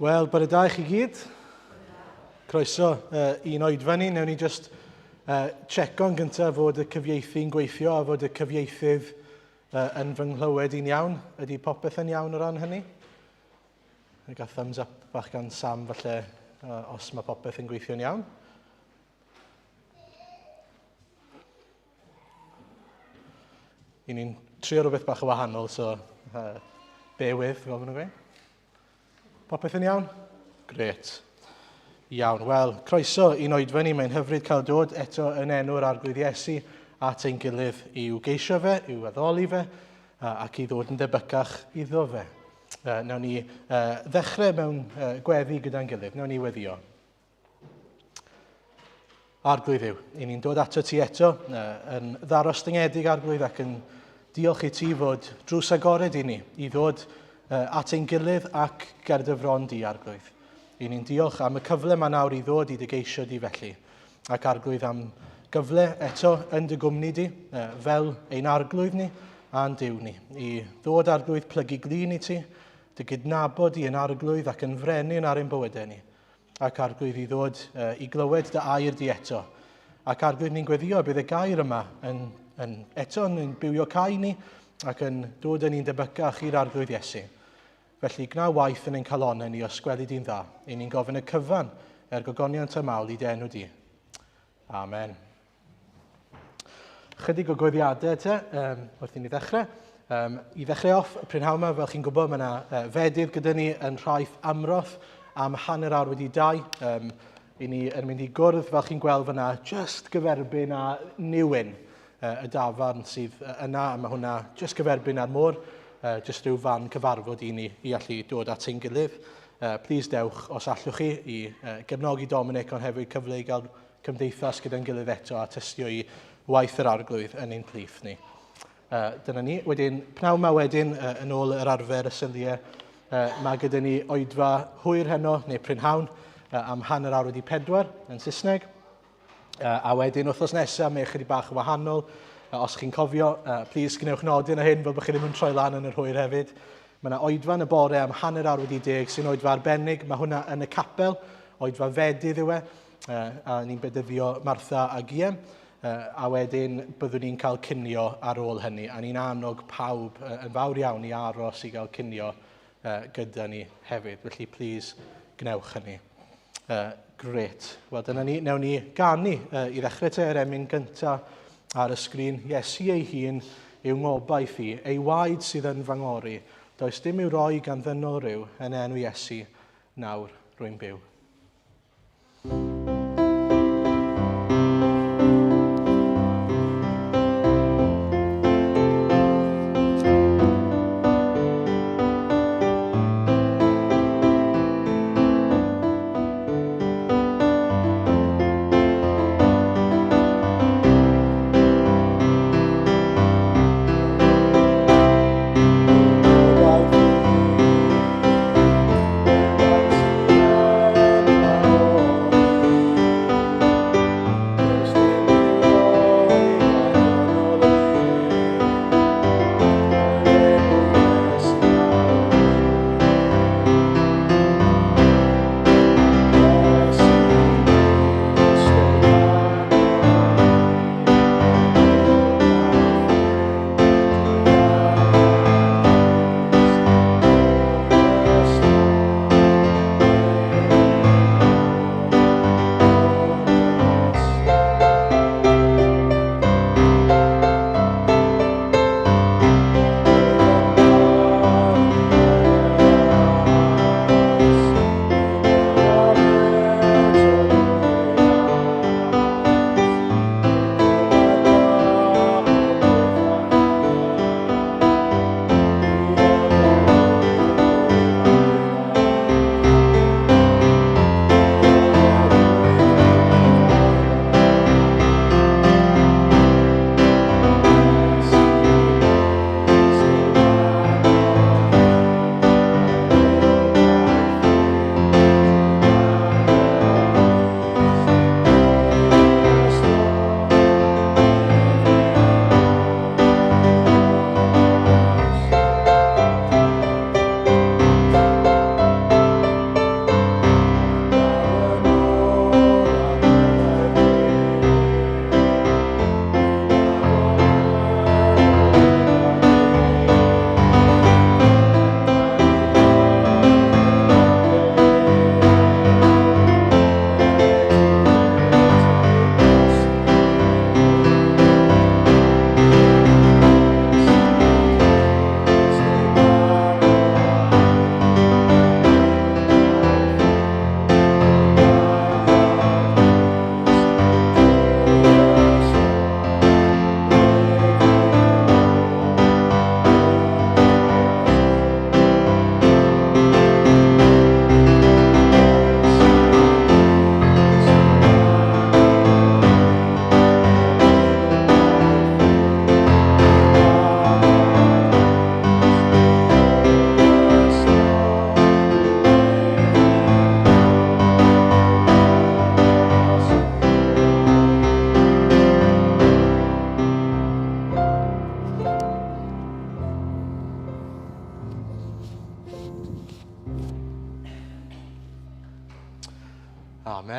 Wel, bore da i chi gyd. Croeso un oedfen ni. Newn ni just checo'n gyntaf fod y cyfieithu'n gweithio a fod y cyfieithydd yn fy nghlywed i'n iawn. Ydy popeth yn iawn o ran hynny? Ni gael thumbs up bach gan Sam falle os mae popeth yn gweithio'n iawn. I ni'n trio rhywbeth bach o wahanol, so bear with, fel maen nhw'n gweud. Popeth yn iawn? Gret. Iawn. Wel, croeso un oedfen ni. Mae'n hyfryd cael dod eto yn enw'r arglwydd Iesu at ein gilydd i'w geisio fe, i'w addoli fe, ac i ddod yn debycach iddo fe. Nawn ni ddechrau mewn gweddi gyda'n gilydd. Nawn ni weddio. Arglwydd yw. I ni'n dod ato ti eto yn ddaros dyngedig arglwydd ac yn diolch i ti fod drws agored i ni i ddod at ein gilydd ac ger dy fron di arglwydd. I ni'n diolch am y cyfle mae nawr i ddod i dy geisio di felly. Ac arglwydd am gyfle eto yn dy gwmni di, fel ein arglwydd ni a'n Duw ni. I ddod arglwydd plygu glin i ti, dy gydnabod i yn arglwydd ac yn frenin ar ein bywydau ni. Ac arglwydd i ddod i glywed dy air di eto. Ac arglwydd ni'n gweddio bydd y gair yma eto yn bywio cael ni ac yn dod yn un debygach i'r arglwydd Iesu. Felly, gna waith yn ein calonau ni os gweli di'n dda. I ni'n gofyn y cyfan gogonion tymawl i denw di. Amen. Chydig o gweddiadau te, wrth i ni ddechrau. I ddechrau off, y prynhawn yma, fel chi'n gwybod, mae yna fedydd gyda ni yn rhaith amroth am hanner awr wedi 2. I ni yn mynd i gwrdd, fel chi'n gweld fyna, just gyferbyn a niwyn y dafarn sydd yna. Mae hwnna just gyferbyn ar môr. Just rhyw fan cyfarfod i ni i allu dod at ein gilydd. Plis dewch os allwch chi i gefnogi Dominic ond hefyd cyfle i gael cymdeithas gyda'n gilydd eto a tystio i waith yr arglwydd yn ein plith ni. Dyna ni. Wedyn, pnawn yma wedyn yn ôl yr arfer y syliau, mae gyda ni oedfa hwyr heno neu prynhawn am hanner awr wedi 4 yn Saesneg. A wedyn, wrthnos nesaf, mae chydig bach yn wahanol. Os chi'n cofio, plis gwnewch nodyn o hyn fel bod chi ddim yn troi lan yn yr hwyr hefyd. Mae yna Oedfa'n y Bore am hanner awr wedi 10 sy'n oedfa arbennig. Mae hwnna yn y capel, oedfa fedydd yw e. A ni'n bedyddio Martha a Guillem. A wedyn byddwn ni'n cael cinio ar ôl hynny. A ni'n annog pawb yn fawr iawn i aros i gael cinio gyda ni hefyd. Felly, plis gnewch hynny. Gret. Wel, dyna ni. Newn ni ganu i ddechrau te yr emyn gyntaf ar y sgrin. Iesu ei hun yw ngobaith i, ei waed sydd yn fangori. Does dim i'w roi gan ddynol rhyw yn enw Iesu nawr rwy'n byw.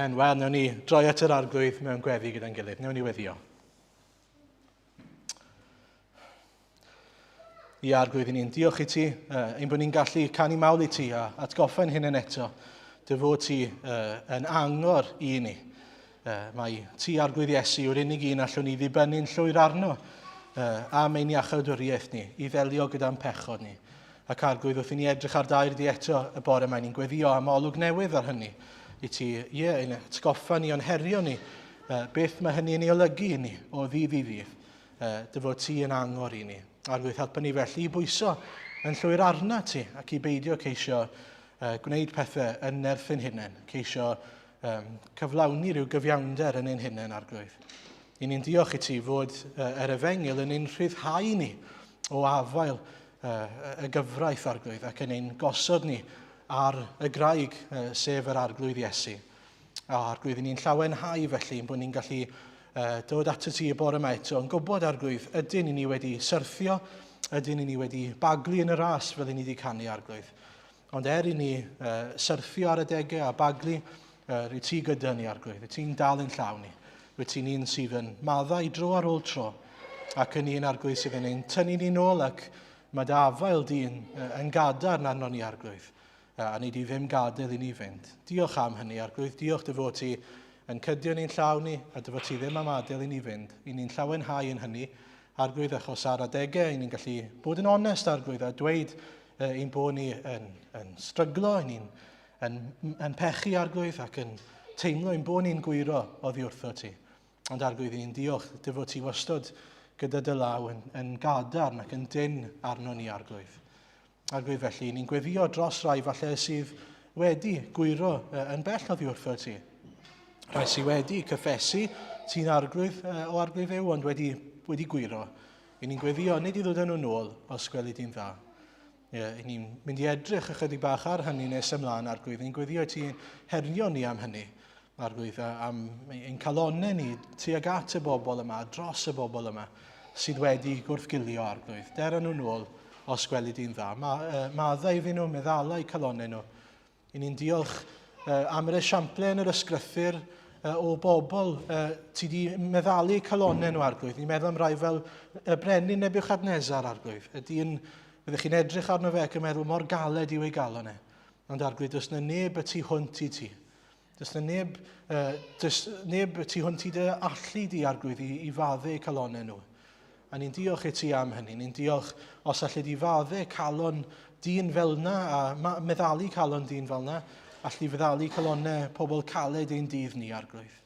Amen. Wel, newn ni droi at yr arglwydd mewn gweddi gyda'n gilydd. Newn ni weddio. I arglwydd i ni'n diolch i ti, ein bod ni'n gallu canu mawl i ti a atgoffa'n hyn yn eto, dy fod ti yn angor i ni. Mae ti arglwydd Iesu yw'r unig un allwn ni ddibynnu'n llwyr arno am ein iachawdwriaeth ni, i ddelio gyda'n pechod ni. Ac arglwydd wrth i ni edrych ar dair di eto y bore mae ni'n gweddio am olwg newydd ar hynny. I ti, ein atgoffa ni o'n herio ni, beth mae hynny yn ei olygu i ni o ddydd i ddydd. Dy fod ti yn angor i ni. Arglwydd helpa ni felly i bwyso yn llwyr arna ti ac i beidio ceisio gwneud pethau yn nerth yn hunain, ceisio cyflawni rhyw gyfiawnder yn ein hunain arglwydd. I ni'n diolch i ti fod yr efengil yn ein rhyddhau ni o afael y gyfraith arglwydd ac yn ein gosod ni ar y graig sef yr arglwydd Iesu. Arglwydd i ni'n llawenhau felly bod ni'n gallu dod at ti y bore yma eto yn gwybod arglwydd ydyn ni wedi syrthio, ydyn ni wedi baglu yn y ras fel i ni wedi canu arglwydd. Ond i ni syrthio ar y degau a baglu, rwy ti gyda ni arglwydd, rwy ti'n dal yn llaw ni, rwy ti'n un sydd yn maddau dro ar ôl tro, ac yn un arglwydd sydd yn ein tynnu ni nôl ac mae dy afael di'n yn gadarn arno ni arglwydd, a ni di ddim gadael i ni fynd. Diolch am hynny arglwydd, diolch dy fod ti yn cydio ni'n llaw ni, a dy fod ti ddim am adael i ni fynd. I ni'n llawenhau yn hynny, arglwydd achos ar adegau, i ni'n gallu bod yn onest arglwydd a dweud ein bod ni yn stryglo, yn pechu arglwydd ac yn teimlo ein bod ni'n gwiro oddi wrtho ti. Ond arglwydd ni'n diolch dy fod ti wastod gyda dy law yn gadarn ac yn dyn arno ni arglwydd. Arglwydd felly, ni'n gweddio dros rai falle sydd wedi gwiro yn bell oddi wrtho ti. Rhai sydd wedi cyffesu, ti'n arglwydd o arglwydd ew, ond wedi gwiro. I ni'n gweddio, nid i ddod yn nhw'n ôl os gweli di'n dda. I ni'n mynd i edrych ychydig bach ar hynny nes ymlaen arglwydd. Ni'n gweddio ti'n herio ni am hynny, arglwydd, am ein calonau ni tuag at y bobl yma, dros y bobl yma, sydd wedi gwrthgilio arglwydd. Der nhw'n ôl os gweli di'n dda. Maddau iddyn nhw, meddalau calonau nhw. I ni'n diolch am yr esiample yn yr ysgrythyr o bobl ti di meddalu calonau nhw arglwydd. Ni'n meddwl am rai fel y brenin Nebuchadnezzar arglwydd. Fyddwch chi'n edrych arno fe ac yn meddwl mor galed yw ei galon e. Ond arglwydd, does na neb y tu hwnt i ti. Does na neb y tu hwnt i dy allu di arglwydd i faddau calonau nhw. A ni'n diolch i ti am hynny. Ni'n diolch os allu di faddau calon dyn fel na a meddalu calon dyn fel na, allu feddalu calonau pobl caled ein dydd ni arglwydd.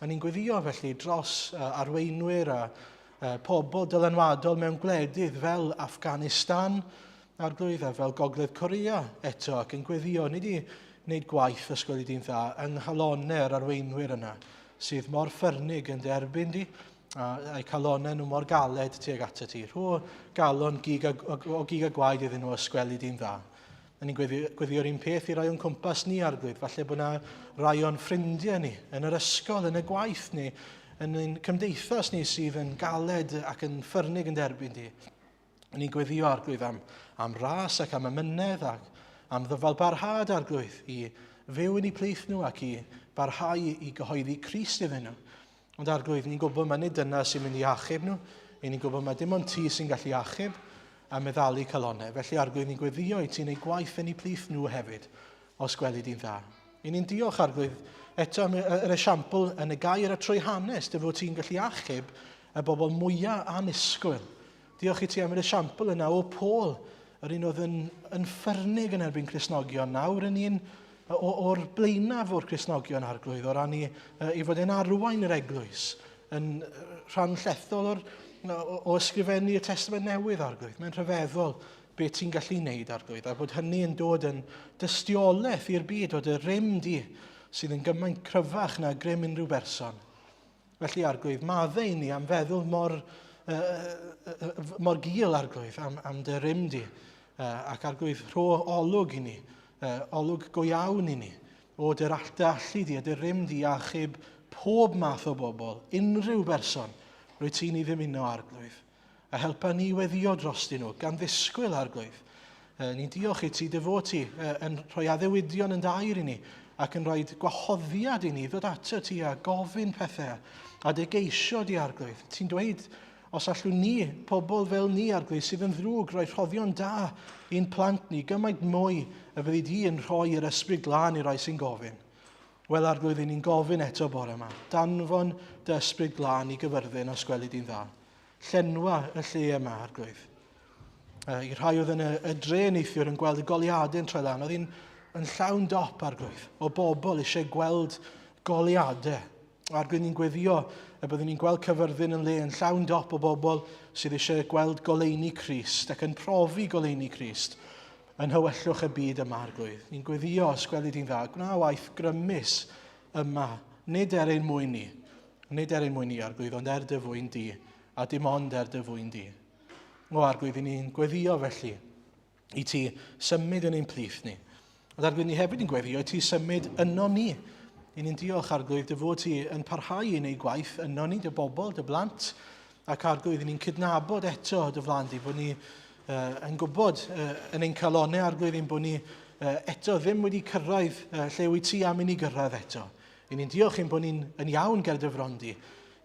A ni'n gweddio felly dros arweinwyr a pobl dylanwadol mewn gwledydd fel Afghanistan arglwydd a fel Gogledd Corea eto ac yn gweddio nid i wneud gwaith ysgol i di'n dda yng nghalonau'r arweinwyr yna sydd mor ffyrnig yn derbyn di a'u calonau nhw mor galed tuag at ti. Rho galon o gig a gwaed iddyn nhw ysgweli di'n dda. A ni'n gweddio'r un peth i rai o'n cwmpas ni arglwydd. Falle bod yna rai o'n ffrindiau ni, yn yr ysgol, yn y gwaith ni, yn ein cymdeithas ni sydd yn galed ac yn ffyrnig yn derbyn di. Ni'n gweddio arglwydd am ras ac am ymynedd ac am ddyfal barhad arglwydd i fyw yn eu plith nhw ac i barhau i gyhoeddi Crist iddyn nhw. Ond arglwydd, ni'n gwybod mae nid dyna sy'n mynd i achub nhw. Ni'n gwybod mae dim ond ti sy'n gallu achub a meddalu calonau. Felly arglwydd ni'n gweddio i ti'n ei gwaith yn eu plith nhw hefyd os gweli di'n dda. I ni'n diolch arglwydd eto am yr esiampl yn y gair a trwy hanes dy fod ti'n gallu achub y bobl mwyaf anusgwyl. Diolch i ti am yr esiampl yna o Paul, yr un oedd yn ffyrnig yn erbyn Cristnogion nawr, yn un o'r blaenaf o'r Cristnogion arglwydd, o ran i fod yn arwain yr eglwys, yn rhan llethol o ysgrifennu y Testament Newydd arglwydd. Mae'n rhyfeddol beth ti'n gallu wneud arglwydd, a bod hynny yn dod yn dystiolaeth i'r byd, o dy rym di sydd yn gymaint cryfach na grym unrhyw berson. Felly arglwydd, maddau ni am feddwl mor gul arglwydd am dy rym di, ac arglwydd rho olwg i ni, olwg go iawn i ni, o dy'r allu di a dy rym di achub pob math o bobl, unrhyw berson, rwy ti'n i ddymuno arglwydd. A helpa ni weddio dros nhw, gan ddisgwyl arglwydd. Ni'n diolch i ti dy fod ti yn rhoi addewidion yn dair i ni, ac yn rhoi gwahoddiad i ni ddod ato ti a gofyn pethau a dy geisio di Arglwydd. Ti'n dweud, os allwn ni, pobl fel ni Arglwydd, sydd yn ddrwg, rhoi rhoddion da i'n plant ni, gymaint mwy y byddi di yn rhoi yr ysbryd glân i rai sy'n gofyn. Wel Arglwydd, ni'n gofyn eto bore yma. Danfon dy ysbryd glân i gyfyrddin os gweli di'n dda. Llenwa y lle yma Arglwydd. I rhai oedd yn y dre neithiwr yn gweld y goliadau'n troi lan, oedd hi'n yn llawn dop Arglwydd o bobl eisiau gweld goliadau. Arglwydd ni'n gweddio y byddwn ni'n gweld cyfyrddin yn le yn llawn dop o bobl sydd eisiau gweld goleuni Crist ac yn profi goleuni Crist yn hywellwch y byd yma Arglwydd. Ni'n gweddio os gweli di'n dda, gwna waith grymus yma, nid ein mwyn ni, Arglwydd, ond dy fwyn di, a dim ond dy fwyn di. O Arglwydd, ni'n gweddio felly i ti symud yn ein plith ni. Ond Arglwydd, ni hefyd yn gweddio i ti symud yno ni. Ni'n diolch Arglwydd dy fod ti yn parhau i wneud gwaith yno ni, dy bobl, dy blant, ac Arglwydd, ni'n cydnabod eto dy flan di, bod ni yn gwybod yn ein calonau Arglwydd ein bod ni eto ddim wedi cyrraedd lle wyt ti am i ni gyrraedd eto. Ni'n diolch ein bod ni'n iawn ger dyfrondi,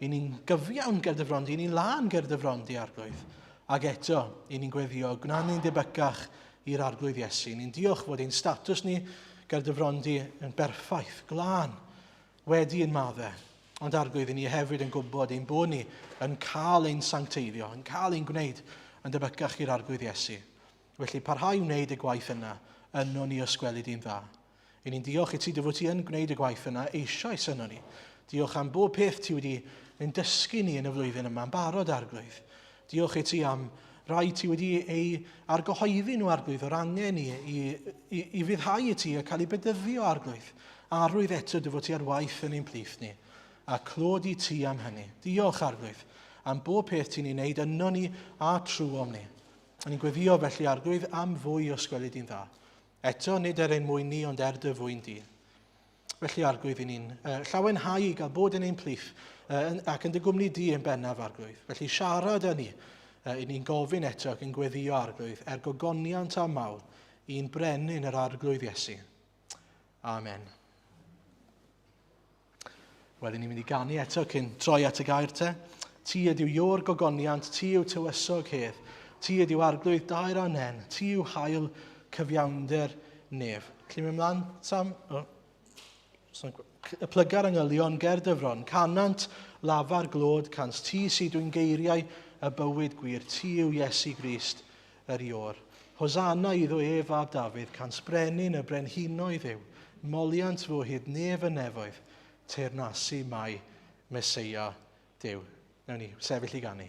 ni'n gyfiawn ger dyfrondi, ni'n lan ger dyfrondi Arglwydd. Ac eto, ni'n gweddio, gwna ni'n debycach i'r Arglwydd Iesu. Ni'n diolch fod ein statws ni ger dyfrondi yn berffaith, glân, wedi yn maddau. Ond Arglwydd, ni hefyd yn gwybod ein bod ni yn cael ein sancteiddio, yn cael ein gwneud yn debycach i'r Arglwydd Iesu. Felly parhau wneud y gwaith yna yno ni os gweli di'n dda. Ni'n diolch i ti dy fod ti yn gwneud y gwaith yna eisoes yno ni. Diolch am bob peth ti wedi yn dysgu ni yn y flwyddyn yma, yn barod Arglwydd. Diolch i ti am rai ti wedi ei argyhoeddi nhw Arglwydd o'r angen ni i fyddhau i ti a cael ei bedyddio Arglwydd. Arwydd eto dy fod ti ar waith yn ein plith ni. A clod i ti am hynny. Diolch Arglwydd am bob peth ti'n ei wneud yno ni a trwom ni. A ni'n gweddio felly Arglwydd am fwy os gweli di'n dda. Eto nid ein mwyn ni ond dy fwyn di. Felly Arglwydd ni'n llawenhau i gael bod yn ein plith ac yn dy gwmni di yn bennaf Arglwydd. Felly siarad â ni. Ni'n gofyn eto ac yn gweddio Arglwydd gogoniant a mawl i'n brenin yr Arglwydd Iesu. Amen. Wel, ni'n mynd i ganu eto cyn troi at y gair te. Ti ydyw yw'r gogoniant, ti yw tywysog hedd, ti ydyw Arglwydd dair anen, ti yw hael cyfiawnder nef. Clym ymlaen, Sam? Y plygar angylion ger dyfron, canant lafar glod, cans ti sydd dwi'n geiriau y bywyd gwir, ti yw Iesu Grist yr ior. Hosanna iddo ef ab Dafydd, cans brenin y brenhinoedd yw, moliant fo hyd nef y nefoedd, teyrnasu mai Meseia Duw. Nawn ni sefyll i ganu.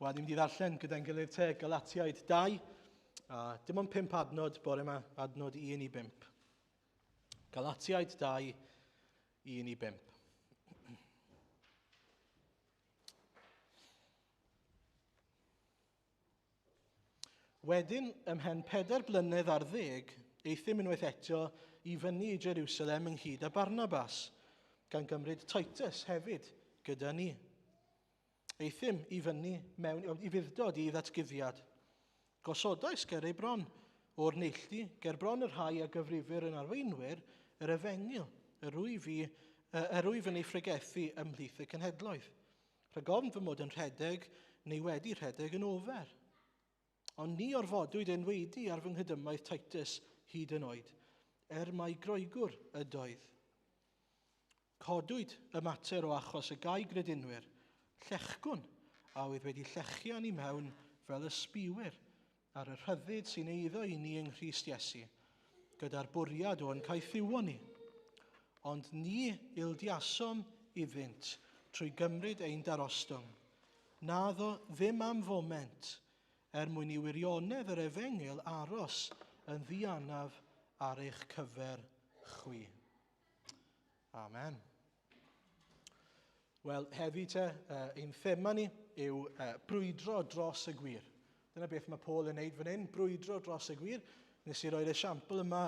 Wel, ni'n mynd i ddarllen gyda'n gilydd te Galatiaid 2, a dim ond 5 adnod bore yma, adnod 1 i 5. Galatiaid 2, 1 i 5. Wedyn, ymhen 4 blynedd ar 10, eithim unwaith eto i fyny i Jerusalem ynghyd â Barnabas, gan gymryd Titus hefyd gyda ni. Eithim i fyny i fuddod i ddatguddiad. Gosodais ger ei bron o'r neilltu, ger bron yr rhai a gyfrifir yn arweinwyr, yr efengil, yr wyf yn ei ffregethu ymhlith y cenhedloedd. Rhagofn fy mod yn rhedeg neu wedi rhedeg yn ofer. Ond ni orfodwyd enweidi ar fy nghydymaeth Titus hyd yn oed, mai groegwr ydoedd. Codwyd y mater o achos y gai gredinwyr, llechgwn, a oedd wedi llechian i mewn fel ysbiwyr ar y rhyddid sy'n eiddo i ni yng Nghrist Iesu, gyda'r bwriad o'n caethiwon ni. Ond ni ildiasom iddynt trwy gymryd ein darostwng. Naddo ddim am foment, mwyn i wirionedd yr efengil aros yn ddianaf ar eich cyfer chwi. Amen. Wel, heddi te, ein thema ni yw brwydro dros y gwir. Dyna beth mae Paul yn neud fan hyn, brwydro dros y gwir. Nes i roi'r esiampl yma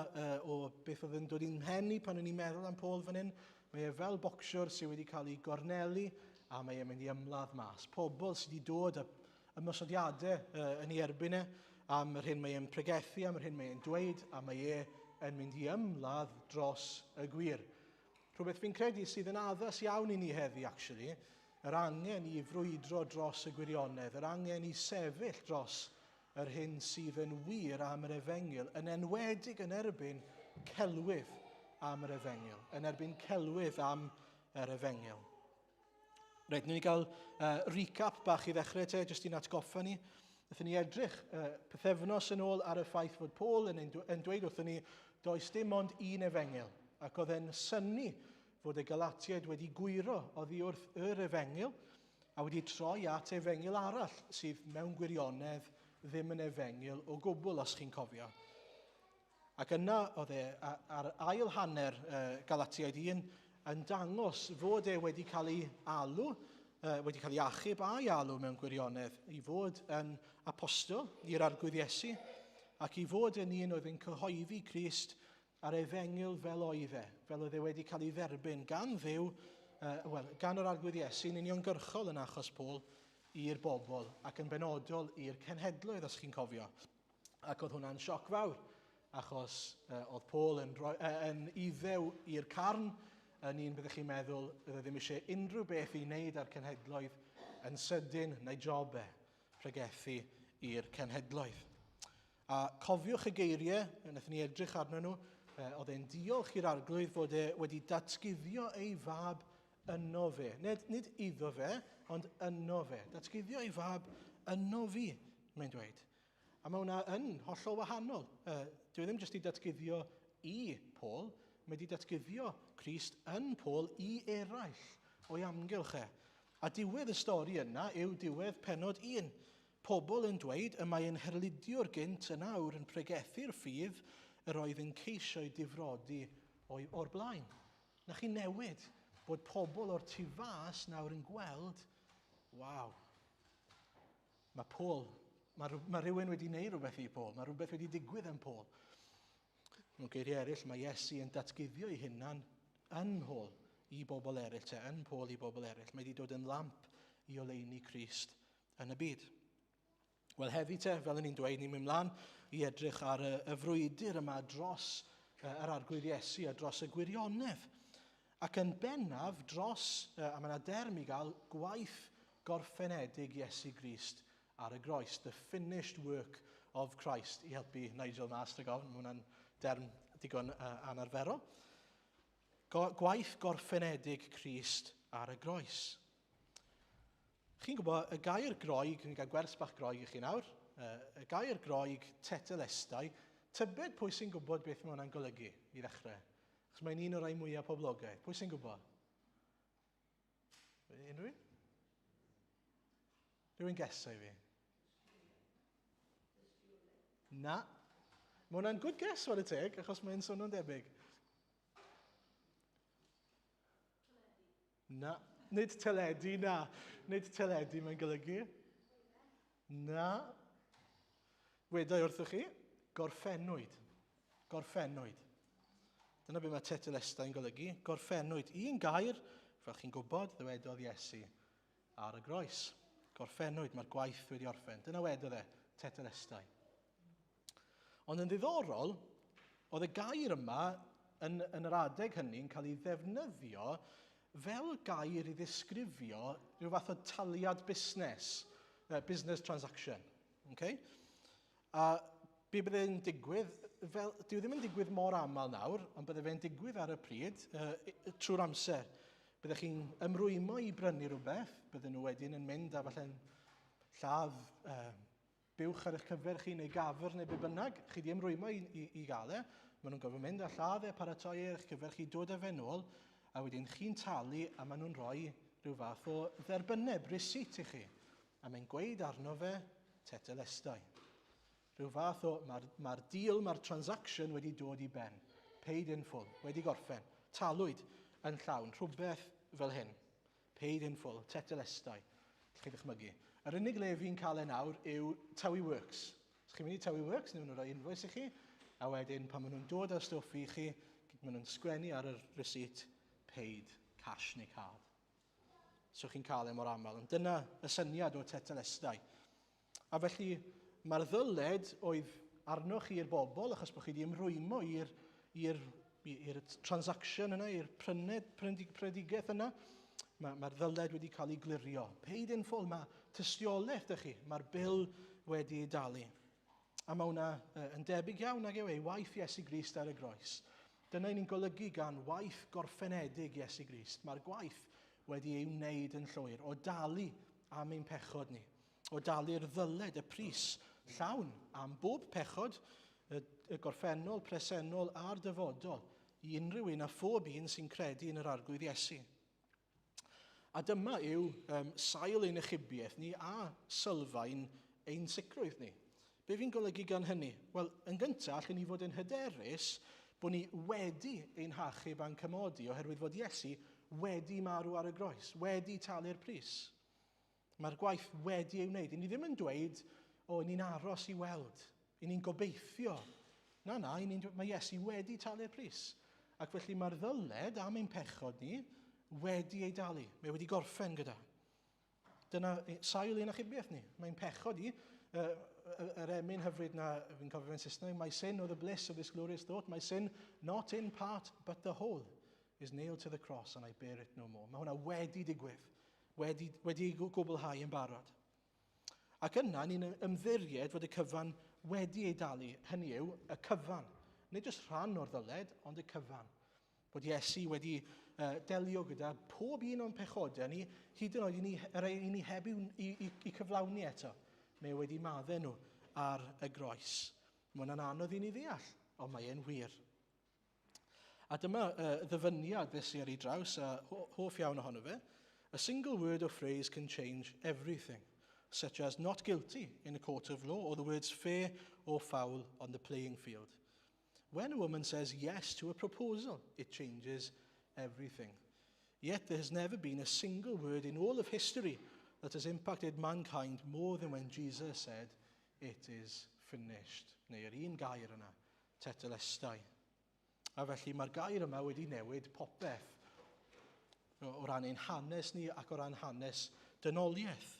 o beth oedd yn dod i'n mhen pan o'n i'n meddwl am Paul fan hyn. Mae e fel bocsiwr sydd wedi cael ei gornelu a mae e'n mynd i ymladd mas. Pobl sydd wedi dod ymosodiadau yn ei erbyn e, am yr hyn mae e'n pregethu, am yr hyn mae e'n dweud, a mae e'n mynd i ymladd dros y gwir. Rhywbeth fi'n credu sydd yn addas iawn i ni heddi, actually, yr angen i frwydro dros y gwirionedd, yr angen i sefyll dros yr hyn sydd yn wir am yr efengil, yn enwedig yn erbyn celwydd am yr efengil, yn erbyn celwydd am yr efengil. Reit, ni'n gael recap bach i ddechrau te, jyst i'n atgoffa ni. Nethon ni edrych pythefnos yn ôl ar y ffaith fod Paul yn dweud wrthon ni does dim ond un efengil, ac oedd e'n synnu fod y Galatiaid wedi gwyro oddi wrth yr efengil, a wedi troi at efengil arall sydd mewn gwirionedd ddim yn efengil o gwbl, os chi'n cofio. Ac yna oedd e ar ail hanner Galatiaid 1 yn dangos fod e wedi cael ei alw, wedi cael ei achub a'i alw mewn gwirionedd, i fod yn apostol i'r arglwydd Iesu, ac i fod yn un oedd yn cyhoeddi Crist ar efengil fel oedd e, fel oedd e wedi cael ei dderbyn gan Dduw, gan yr arglwydd Iesu, yn uniongyrchol yn achos Paul, i'r bobl, ac yn benodol i'r cenhedloedd, os chi'n cofio. Ac oedd hwnna'n sioc fawr, achos oedd Paul yn iddew i'r carn, yn un byddwch chi'n meddwl, byddai ddim eisiau unrhyw beth i wneud â'r cenhedloedd yn sydyn neu jobau pregethu i'r cenhedloedd. A cofiwch y geiriau, wnaethon ni edrych arnyn nhw, oedd e'n diolch i'r arglwydd fod e wedi datguddio ei fab yno fe. Nid iddo fe, ond yno fe. Datguddio ei fab yno fi, mae'n dweud. A mae hwnna yn hollol wahanol. Dwi ddim jyst i datguddio i Paul, mae wedi datguddio Crist yn Paul i eraill o'i amgylch e. A diwedd y stori yna yw diwedd penod 1. Pobl yn dweud y mae yn herludiwr gynt yn awr yn pregethu'r ffydd yr oedd yn ceisio i difrodi o'r blaen. Na chi newid bod pobl o'r tu fas nawr yn gweld, waw, mae rhywun wedi gwneud rhywbeth i Paul, mae rhywbeth wedi digwydd yn Paul. Mewn geiriau eraill, mae Iesu yn datguddio ei hunan yn Paul i bobl eraill, yn Paul i bobl eraill. Mae wedi dod yn lamp i oleuni Crist yn y byd. Wel, heddi te, fel ni'n dweud, ni'n mynd mlaen i edrych ar y frwydr yma dros yr arglwydd Iesu a dros y gwirionedd. Ac yn bennaf dros, a mae yna derm i gael, gwaith gorffenedig Iesu Grist ar y groes, the finished work of Christ, i helpu Nigel mas dy gofn, mae hwnna'n derm digon anarferol. Gwaith gorffenedig Crist ar y groes. Chi'n gwybod, y gair groeg, yn cael gwers bach groeg i chi nawr, y gair groeg tetelestai, tybed pwy sy'n gwybod beth mae hwnna'n golygu i ddechrau? Chos mae'n un o'r rai mwyaf poblogaidd. Pwy sy'n gwybod? Unrhyw un? Rwy'n gesau fi? Na. Mae hwnna'n good guess, what it teg, achos mae'n swnio'n debyg. Na. Nid teledu, na. Nid teledu mae'n golygu. Na. Wedai wrthoch chi, gorffennwyd. Gorffennwyd. Dyna beth mae tetelestau'n golygu. Gorffennwyd. Un gair, fel chi'n gwybod, ddywedodd Iesu ar y groes. Gorffennwyd, mae'r gwaith wedi orffen. Dyna wedodd e, tetelestau. Ond yn ddiddorol, oedd y gair yma yn yr adeg hynny'n cael ei ddefnyddio fel gair i ddisgrifio rhyw fath o taliad busnes, business transaction. Okay? A be byddai'n digwydd, dyw ddim yn digwydd mor aml nawr, ond bydde fe'n digwydd ar y pryd, trwy'r amser. Byddech chi'n ymrwymo i brynu rhywbeth, bydden nhw wedyn yn mynd a falle'n lladd buwch ar eich cyfer chi neu gafr neu be bynnag. Chi di ymrwymo i gael e. Maen nhw'n gofyn mynd a lladd e, paratoi eich cyfer chi, dod â fe nôl, a wedyn chi'n talu a maen nhw'n rhoi rhyw fath o dderbyneb, receipt i chi. A mae'n gweud arno fe tetelestau. Rhyw fath o, mae'r deal, mae'r transaction wedi dod i ben. Paid in full, wedi gorffen. Talwyd yn llawn, rhywbeth fel hyn. Paid in full, tetelestau. Chi ddychmygu. Yr unig le fi'n cael e nawr yw Tawi Works. Os chi'n mynd i Tawi Works, nhw'n rhoi invoice i chi, a wedyn pan maen nhw'n dod â'r stwff i chi, maen nhw'n sgwennu ar y receipt, paid, cash neu card. So chi'n cael e mor aml. Ond dyna y syniad o tetelestau. A felly, mae'r ddyled oedd arnoch chi i'r bobl, achos bod chi wedi ymrwymo i'r transaction yna, i'r predigaeth yna, mae'r ddyled wedi cael ei glirio. Paid in full, mae tystiolaeth ydych chi. Mae'r bil wedi ei dalu. A mae hwnna yn debyg iawn ag yw ei waith Iesu Grist ar y groes. Dyna ni'n golygu gan waith gorffenedig Iesu Grist. Mae'r gwaith wedi ei wneud yn llwyr o dalu am ein pechod ni. O dalu'r ddyled, y pris llawn am bob pechod, y gorffennol, presennol a'r dyfodol, i unrhyw un a phob un sy'n credu yn yr arglwydd Iesu. A dyma yw sail ein ychubiaeth ni a sylfaen ein sicrwydd ni. Be fi'n golygu gan hynny? Wel, yn gyntaf, allan ni fod yn hyderus bod ni wedi ein hachub a'n cymodi oherwydd fod Iesu wedi marw ar y groes, wedi talu'r pris. Mae'r gwaith wedi ei wneud. Ni ddim yn dweud, ni'n aros i weld, ni'n gobeithio. Na, mae Iesu wedi talu'r pris. Ac felly mae'r ddyled am ein pechod ni wedi ei dalu. Mae wedi gorffen gyda. Dyna sail ein achubiaeth ni. Mae'n pechod i. Yr emyn hyfryd na, fi'n cofio fe'n Saesneg, my sin or the bliss of this glorious thought, my sin not in part but the whole is nailed to the cross and I bear it no more. Mae hwnna wedi digwydd. Wedi gwblhau yn barod. Ac yna ni'n ymddiried fod y cyfan wedi ei dalu. Hynny yw, y cyfan. Nid jyst rhan o'r ddyled, ond y cyfan. Bod Iesu wedi delio gyda pob un o'n pechodau ni, hyd yn oed i ni heb i cyflawni eto. Mae wedi maddau nhw ar y groes. Mae hwnna'n anodd i ni ddeall, ond mae e'n wir. A dyma ddyfyniad beth sy'n ar ei draws, a hoff iawn ohono fe. A single word or phrase can change everything, such as not guilty in a court of law, or the words fair or foul on the playing field. When a woman says yes to a proposal, it changes everything. Yet there has never been a single word in all of history that has impacted mankind more than when Jesus said, it is finished. Neu yr un gair yna, tetelestai. A felly mae'r gair yma wedi newid popeth o ran ein hanes ni ac o ran hanes dynoliaeth.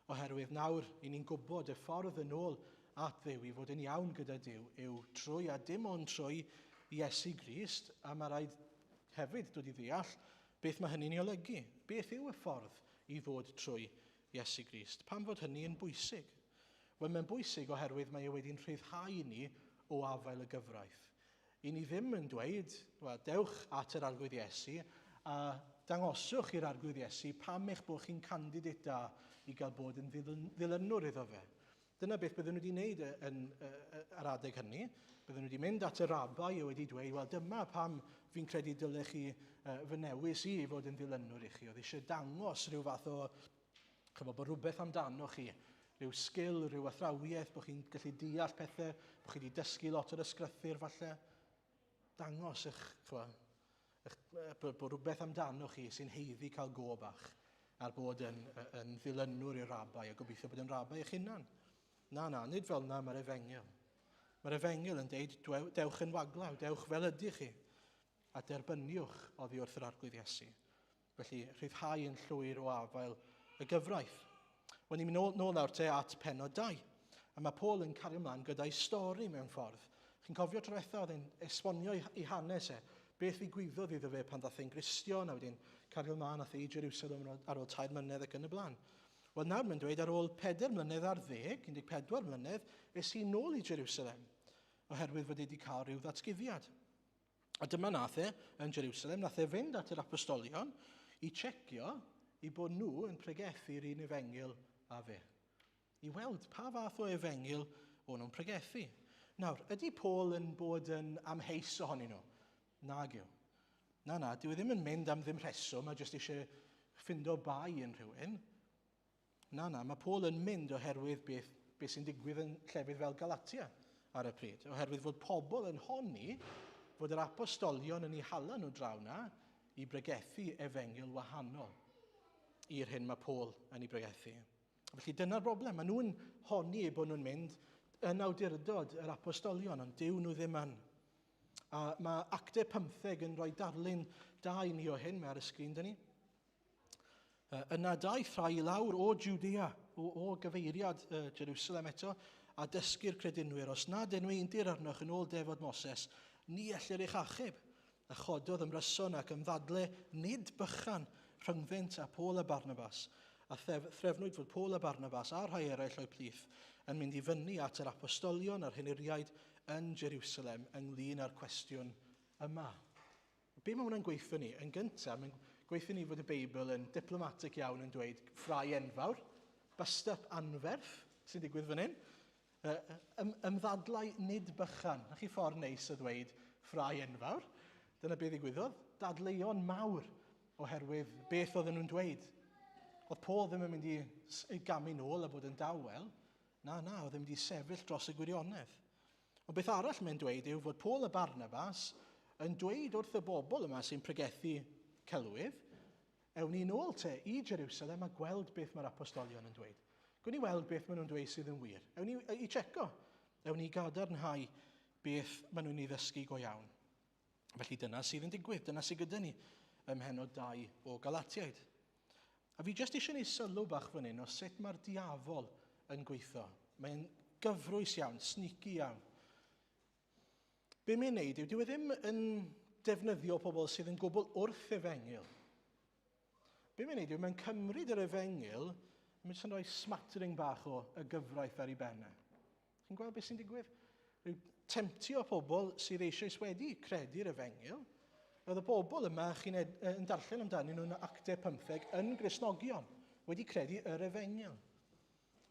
Oherwydd nawr, ni'n gwybod y ffordd yn ôl at Dduw i fod yn iawn gyda Duw yw trwy a dim ond trwy Iesu Grist, a mae rhaid hefyd dod i ddeall beth mae hynny'n ei olygu. Beth yw y ffordd i ddod trwy Iesu Grist? Pam fod hynny yn bwysig? Wel, mae'n bwysig oherwydd mae e wedi'n rhyddhau ni o afael y gyfraith. I ni ddim yn dweud, dewch at yr arglwydd Iesu a dangoswch i'r arglwydd Iesu pam eich bod chi'n candidate da i gael bod yn ddilynwr iddo fe. Dyna beth bydden nhw wedi wneud yn yr adeg hynny. Bydden nhw wedi mynd at y rabai a wedi dweud, wel dyma pam fi'n credu dylech chi fy newis i fod yn ddilynwr i chi. Oedd eisiau dangos rhyw fath o Chyfo bod rhywbeth amdano chi, rhyw sgil, rhyw athrawiaeth, bod chi'n gallu deall pethau, bod chi wedi dysgu lot o'r ysgrythur falle, dangos bod rhywbeth amdano chi sy'n heiddi cael go bach ar bod yn ddilynwr i'r rabai a gobeithio bod yn rabai eich hunan. Na, nid fel na mae'r Efengil. Mae'r Efengil yn deud, dewch yn waglaw, dewch fel ydych chi, a derbyniwch oddi wrth yr arglwydd Iesu. Felly, rhyddhau yn llwyr o afael y gyfraith. Wel, ni'n mynd nôl nawr te at pennod 2, a mae Paul yn cario ymlaen gyda'i stori mewn ffordd. Chi'n cofio tro diwetha oedd e'n esbonio i hanes beth ddigwyddodd iddo fe pan ddaeth e'n Gristion, a wedyn cario ymlaen ath i Jerusalem ar ôl 3 mlynedd ac yn y blaen. Wel, nawr mae'n dweud ar ôl 4 mlynedd ar 10, 14 mlynedd, es i nôl i Jerusalem, oherwydd fod wedi cael rhyw ddatguddiad. A dyma nath yn Jerusalem, nath fynd at yr apostolion i checio i bod nhw yn pregethu'r un Efengil a fe. I weld pa fath o Efengil o'n nhw'n pregethu. Nawr, ydy Paul yn bod yn amheus ohonyn nhw? Nag yw. Na, dyw e ddim yn mynd am ddim rheswm a jyst eisiau ffindo bai yn rhywun. Na, mae Paul yn mynd oherwydd beth sy'n digwydd yn llefydd fel Galatia ar y pryd. Oherwydd fod pobl yn honni fod yr apostolion yn ei hala nhw draw na i bregethu Efengil wahanol i'r hyn mae Paul yn ei bregethu. Felly dyna'r broblem. Maen nhw'n honni bod nhw'n mynd yn awdurdod yr apostolion, ond dyw nhw ddim yn. A mae Actau 15 yn rhoi darlun da i ni o hyn, mae ar y sgrin dyn ni. Yna daeth rhai lawr o Judea, o gyfeiriad Jerusalem eto, a dysgu'r credinwyr, os nad enweindir arnoch yn ôl defod Moses, ni ellir eich achub. A chododd ymryson ac ymddadle nid bychan rhyngddynt a Paul a Barnabas. A threfnwyd fod Paul a Barnabas a rhai eraill o'i plith yn mynd i fyny at yr apostolion a'r henuriaid yn Jerusalem ynglyn â'r cwestiwn yma. Be mae hwnna'n gweithio ni? Yn gyntaf, mae'n gweithio ni fod y Beibl yn diplomatic iawn yn dweud ffrai enfawr, bystap anferth, sy'n digwydd fan hyn, ymddadlau nid bychan. Na chi ffordd neis o ddweud ffrai enfawr. Dyna beth ddigwyddodd. Dadleuon mawr oherwydd beth oedden nhw'n dweud. Oedd Paul ddim yn mynd i gamu nôl a bod yn dawel. Na, oedd e'n mynd i sefyll dros y gwirionedd. Ond beth arall mae'n dweud yw fod Paul a Barnabas yn dweud wrth y bobl yma sy'n pregethu celwydd, ewn ni nôl te i Jerusalem a gweld beth mae'r apostolion yn dweud. Gwn ni weld beth maen nhw'n dweud sydd yn wir. Ewn ni i checo. Ewn ni gadarnhau beth maen nhw'n ei ddysgu go iawn. Felly dyna sydd yn digwydd. Dyna sydd gyda ni ym mhenod 2 o Galatiaid. A fi jyst eisiau gwneud sylw bach fan hyn o sut mae'r diafol yn gweithio. Mae'n gyfrwys iawn, sneaky iawn. Be mae'n neud yw, dyw e ddim yn defnyddio pobl sydd yn gwbl wrth Efengil. Be mae'n neud yw, mae'n cymryd yr Efengil, mae'n rhoi smattering bach o y gyfraith ar ei bennau. Chi'n gweld beth sy'n digwydd? Rwy'n temtio pobl sydd eisiau wedi credu'r Efengil. Oedd y bobl yma chi'n darllen amdano nhw'n Actau 15 yn Gristnogion, wedi credu yr Efengil.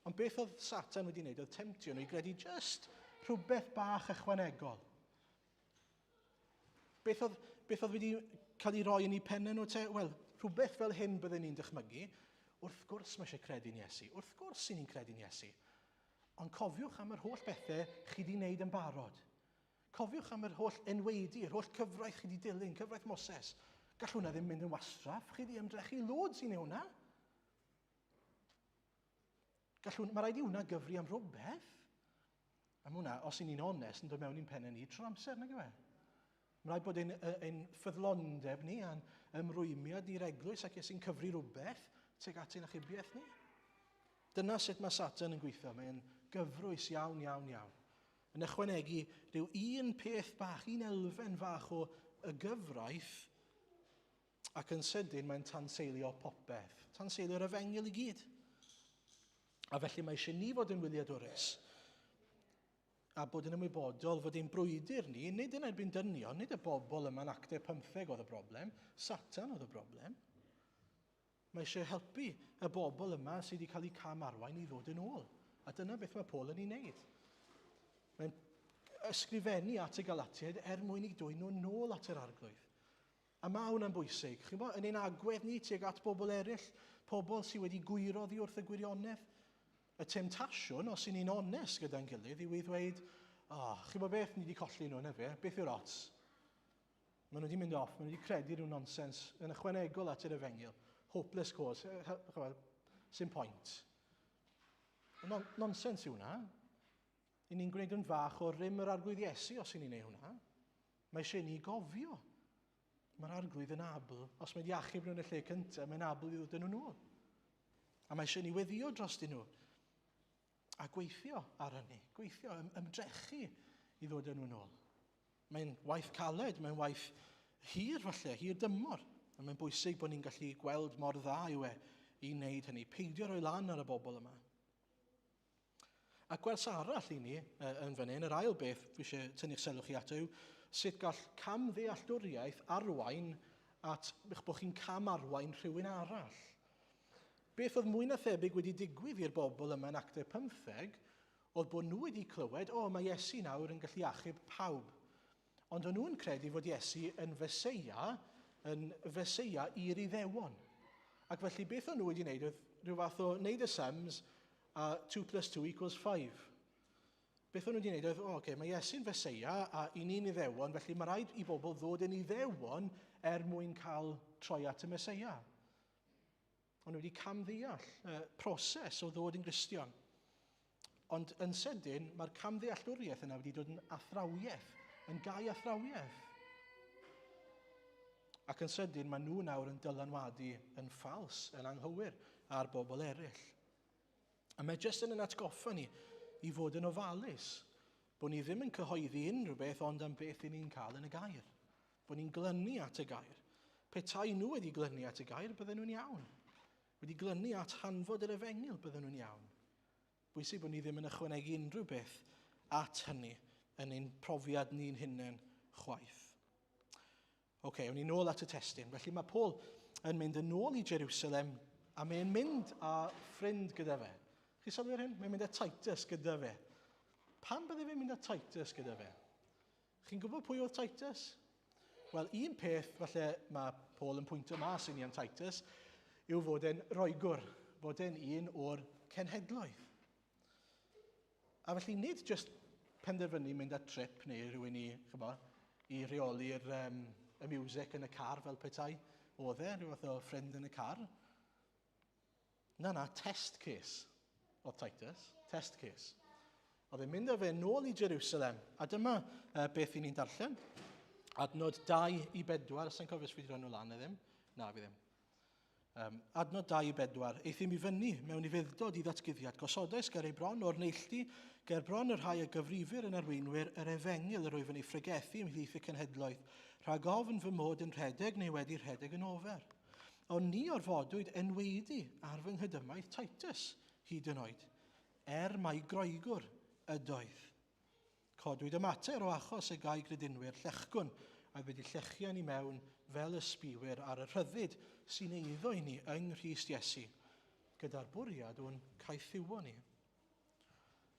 Ond beth oedd Satan wedi wneud? Oedd temtio nhw i credu just rhywbeth bach ychwanegol. Beth oedd wedi cael ei roi yn ei pennau nhw te? Wel, rhywbeth fel hyn byddwn ni'n dychmygu. Wrth gwrs mae eisiau credu'n Iesu. Wrth gwrs sy'n ni'n credu'n Iesu. Ond cofiwch am yr holl bethau chi wedi wneud yn barod. Cofiwch am yr holl enweidi, yr holl cyfraith chi wedi dilyn, cyfraith Moses. Gall hwnna ddim mynd yn wastraff. Chi wedi ymdrechu loads i neu hwnna. Mae rhaid i hwnna gyfri am rhywbeth. Am hwnna, os i ni'n onest, yn dod mewn i'n pennau ni trwy'r amser, nag yw e? Mae rhaid bod ein ffyddlondeb ni a'n ymrwymiad ni'r eglwys ac sy'n cyfri rhywbeth tuag at ein achubiaeth ni. Dyna sut mae Satan yn gweithio. Mae'n gyfrwys iawn. Yn ychwanegu rhyw un peth bach, un elfen fach o y gyfraith, ac yn sydyn mae'n tanseilio popeth. Tanseilio'r Efengil i gyd. A felly mae eisiau ni fod yn wyliadwrus a bod yn ymwybodol fod ein brwydr ni, nid yn erbyn dynion, nid y bobl yma'n Actau 15 oedd y broblem, Satan oedd y broblem. Mae eisiau helpu y bobl yma sydd wedi cael eu camarwain i ddod yn ôl. A dyna beth mae Paul yn ei wneud. Mae'n ysgrifennu at y Galatiaid mwyn i dwyn nhw nôl at yr arglwydd. A mae hwnna'n bwysig. Chi'n bod, yn ein agwedd ni tuag at bobl eraill, Pobl sydd wedi gwyro ddi wrth y gwirionedd. Y temptasiwn, os y'n ni'n onest gyda'n gilydd, yw i ddweud, chi bod beth ni wedi colli nhw, neu beth yw'r ots? Maen nhw wedi mynd off, maen nhw wedi credu rhyw nonsens yn ychwanegol at yr efengil. Hopeless cause, sy'n point. Nonsens yw hwnna. I ni'n gwneud yn fach o rym yr arglwydd Iesu os y'n ni'n neud hwnna. Mae eisiau ni gofio. Mae'r arglwydd yn abl. Os mae'n iachub nhw'n y lle cyntaf, mae'n abl i ddod yn nhw. A mae eisiau ni weddio dros dyn nhw. A gweithio ar hynny. Gweithio, ymdrechu i ddod yn nhw'n ôl. Mae'n waith caled, mae'n waith hir falle, hir dymor. A mae'n bwysig bod ni'n gallu gweld mor dda yw i wneud hynny. Peidio roi lan ar y bobl yma. Ac gwers arall i ni yn fan hyn, yr ail beth fi eisiau tynnu'ch sylw chi ato yw sut gall camddealltwriaeth arwain at eich bod chi'n camarwain rhywun arall. Beth oedd mwy na thebyg wedi digwydd i'r bobl yma yn Actau 15 oedd bod nhw wedi clywed, mae Iesu nawr yn gallu achub pawb. Ond o'n nhw'n credu fod Iesu yn feseia i'r Iddewon. Ac felly beth o'n nhw wedi wneud oedd rhyw fath o wneud y sums a 2 + 2 = 5. Beth o'n nhw wedi wneud oedd, mae Iesu'n feseia a i ni'n Iddewon, felly mae rhaid i bobl ddod yn Iddewon mwyn cael troi at y Meseia. O'n nhw wedi camddeall proses o ddod yn Gristion. Ond yn sydyn, mae'r camddealltwriaeth yna wedi dod yn athrawiaeth, yn gau athrawiaeth. Ac yn sydyn, mae nhw nawr yn dylanwadu yn ffals, yn anghywir, ar bobl eraill. A mae jyst yn atgoffa ni i fod yn ofalus, bod ni ddim yn cyhoeddi unrhyw beth ond am beth i ni'n cael yn y gair. Bod ni'n glynu at y gair. Petai nhw wedi glynu at y gair, bydden nhw'n iawn. Wedi glynu at hanfod yr efengil, bydden nhw'n iawn. Bwysig bod ni ddim yn ychwanegu unrhyw beth at hynny yn ein profiad ni'n hunain chwaith. Awn ni nôl at y testun. Felly mae Paul yn mynd yn ôl i Jerusalem a mae'n mynd â ffrind gyda fe. Chi sylwi ar hyn? Mae'n mynd â Titus gyda fe. Pam bydde fe'n mynd â Titus gyda fe? Chi'n gwybod pwy oedd Titus? Wel, un peth, falle mae Paul yn pwyntio mas i ni am Titus, yw fod e'n roegwr, bod e'n un o'r cenhedloedd. A felly nid jyst penderfynu mynd â trip neu rhywun i reoli'r y music yn y car fel petai. Oedd rhyw fath o ffrind yn y car. Na, test case oedd Titus, test case. Oedd e'n mynd â fe nôl i Jerusalem. A dyma beth i ni'n darllen. Adnod 2 i 4, os yn cofio fi wedi rhan o lan e ddim. Na, fi ddim. Adnod 2 i 4, eithim i fyny mewn i fuddod i ddatguddiad, gosodais ger ei bron o'r neilltu, ger bron yr rhai a gyfrifir yn arweinwyr yr efengil yr wyf yn ei ffregethu ymhlith y cenhedloedd, rhag ofn fy mod yn rhedeg neu wedi rhedeg yn ofer. Ond ni orfodwyd enweidi ar fy nghydymaeth Titus hyd yn oed, mai groegwr ydoedd. Codwyd y mater o achos y gai gredinwyr llechgwn, a wedi llechio ni mewn fel ysbiwyr ar y rhyddid sy'n eiddo i ni yng Nghrist Iesu, gyda'r bwriad o'n caethiwo ni.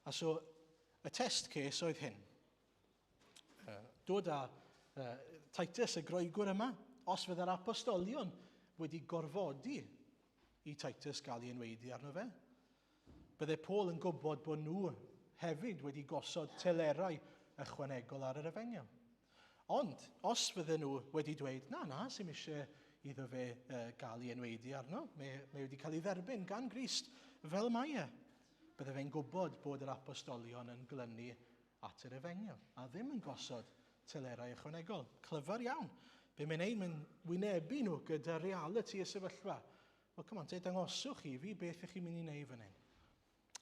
A so, y test case oedd hyn. Dod â Titus y groegwr yma, os fydda'r apostolion wedi gorfodi i Titus gael ei enweidi arno fe. Bydde Paul yn gwybod bod nhw hefyd wedi gosod telerau ychwanegol ar yr efengil. Ond, os fydden nhw wedi dweud, na, sy'n eisiau iddo fe gael ei enweidi arno, mae wedi cael ei dderbyn gan Grist fel mae bydde fe'n gwybod bod yr apostolion yn glynu at yr efengil, a ddim yn gosod telerau ychwanegol. Clyfar iawn. Be mae'n ei wynebu nhw gyda reality y sefyllfa. Wel, dangoswch i fi beth ych chi'n mynd i wneud fan hyn.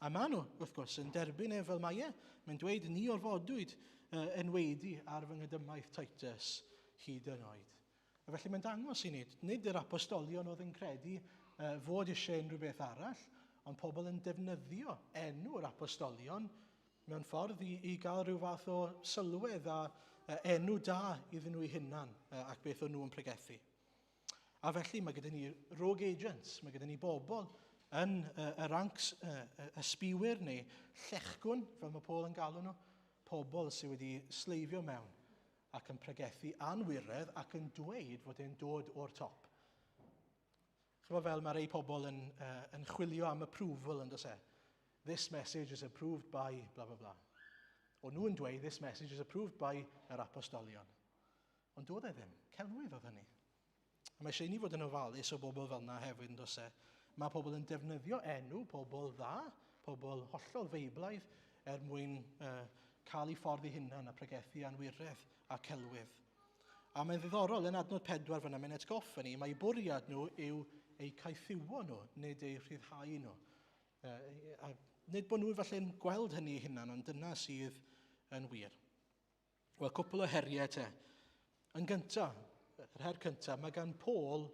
A maen nhw, wrth gwrs, yn derbyn fel mae mae'n dweud ni orfodwyd enweidi ar fy nghydymaeth Titus hyd yn oed. A felly mae'n dangos i ni, nid yr apostolion oedd yn credu fod eisiau unrhyw beth arall, ond pobl yn defnyddio enw'r apostolion mewn ffordd i gael rhyw fath o sylwedd a enw da iddyn nhw eu hunan ac beth o'n nhw'n pregethu. A felly mae gyda ni rogue agents, mae gyda ni bobl yn y ranks ysbiwyr neu llechgwn, fel mae Paul yn galw nhw, pobl sydd wedi sleifio mewn ac yn pregethu anwiredd ac yn dweud fod e'n dod o'r top. Chyfo fel mae rei pobl yn chwilio am approval yn dos e. This message is approved by bla bla bla. O nhw'n dweud, this message is approved by yr apostolion. Ond doedd e ddim. Celwydd oedd hynny. A mae eisiau ni fod yn ofalus o bobl fel yna hefyd yn dos e. Mae pobl yn defnyddio enw, pobl dda, pobl hollol feiblaidd mwyn cael ei ffordd eu hunan a pregethu anwiredd a celwydd. A mae'n ddiddorol yn adnod 4 fyna, mae'n atgoffa ni, mae eu bwriad nhw yw eu caethiwo nhw, nid eu rhyddhau nhw. A nid bod nhw falle'n gweld hynny eu hunan, ond dyna sydd yn wir. Wel, cwpl o heriau te. Yn gyntaf, yr her cyntaf, mae gan Paul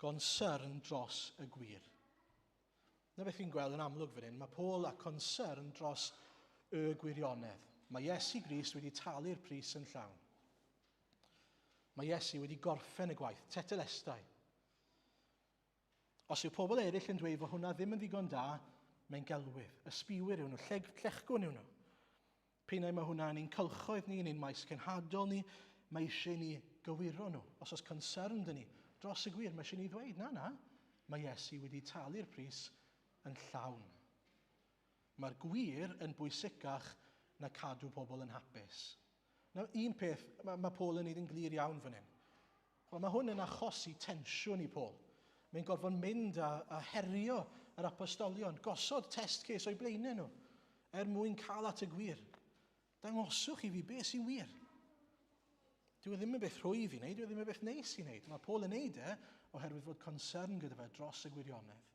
gonsern dros y gwir. Na beth fi'n gweld yn amlwg fan hyn, mae Paul a concern dros y gwirionedd. Mae Iesu Grist wedi talu'r pris yn llawn. Mae Iesu wedi gorffen y gwaith, tetelestai. Os yw pobl eraill yn dweud fod hwnna ddim yn ddigon da, mae'n gelwydd, ysbiwyr yw nhw, llechgwn yw nhw. Peinau mae hwnna yn ein cylchoedd ni, yn ein maes cenhadol ni, mae eisiau ni gywiro nhw. Os oes concern dyn ni dros y gwir, mae eisiau ni ddweud, na, mae Iesu wedi talu'r pris yn llawn. Mae'r gwir yn bwysicach na cadw pobl yn hapus. Nawr, un peth, mae Paul yn neud yn glir iawn fan hyn. Mae hwn yn achosi tensiwn i Paul. Mae'n gorfod mynd a herio yr apostolion, gosod test ces o'i blaenau nhw, mwyn cael at y gwir. Dangoswch i fi beth sy'n wir. Dwi ddim yn beth rhwydd i wneud, dwi ddim yn beth neis i wneud. Mae Paul yn neud oherwydd fod concern gyda fe dros y gwirionedd.